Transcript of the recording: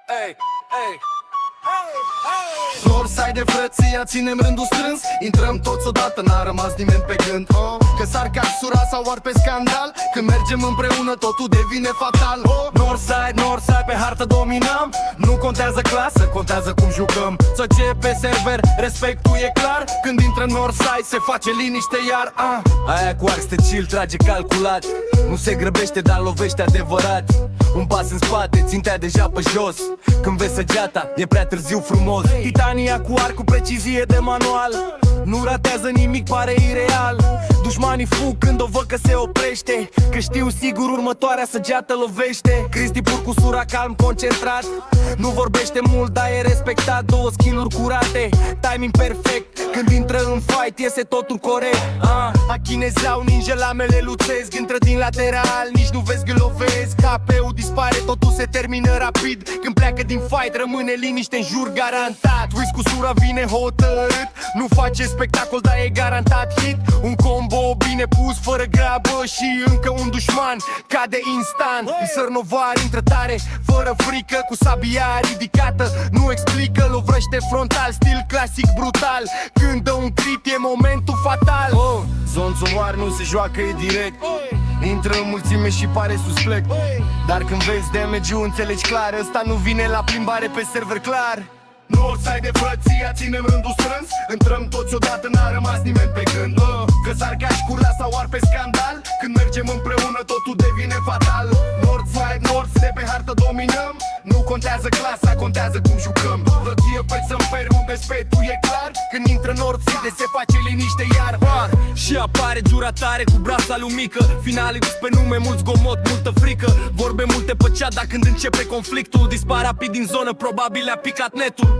Ey, ey. Northside de frăția, ținem rândul strâns. Intrăm toți odată, n-a rămas nimeni pe gând. Că s-ar capsura sau ar pe scandal. Când mergem împreună totul devine fatal. Northside, Northside, pe hartă dominăm. Nu contează clasă, contează cum jucăm. Să ce e pe server, respectul e clar. Când intră Northside se face liniște iar. Aia cu arc te chill, trage calculat. Nu se grăbește, dar lovește adevărat. Un pas în spate, țintea deja pe jos. Când vezi săgeata, e prea târziu frumos. Titania cu arc, cu precizie de manual. Nu ratează nimic, pare ireal. Dușmanii fug când o văd că se oprește. Că știu sigur următoarea săgeată lovește. Cristi pur cu sura, calm, concentrat. Nu vorbește mult, dar e respectat. Două skill-uri curate, timing perfect. Când intră în fight, iese totul corect. Achinezeau, ninja lamele luțesc. Intră din lateral, nici nu vezi că lovesc. KP-ul dispare, totul se termină rapid. Când pleacă din fight, rămâne liniște în jur garantat. Wiz cu sura vine hotărât. Nu face spectacol, dar e garantat hit. Un combo bine pus, fără grabă. Și încă un dușman cade instant. Sărnovar intră tare, fără frică. Cu sabia ridicată, nu explică. Lovrăște frontal, stil clasic brutal. Când dă un crit e momentul fatal. Zonțoar nu se joacă, e direct. Intră în mulțime și pare suspect. Dar când vezi damage-ul înțelegi clar. Ăsta nu vine la plimbare pe server clar. Northside de frăția, ținem rândul strâns. Intrăm toți odată, n-a rămas nimeni pe gând. Că s-ar cași cura sau ar pe scandal. Când mergem împreună totul devine fatal. Northside, Northside, pe hartă dominăm. Nu contează clasa, contează cum jucăm. Frăție pe să-mi peru, respetul e clar. Când intră Northside se face liniște iar. Și apare giura tare cu brasa lui mică. Finale pe nume, mult zgomot, multă frică. Vorbe multe pe chat, dar când începe conflictul dispar rapid din zonă, probabil a picat netul.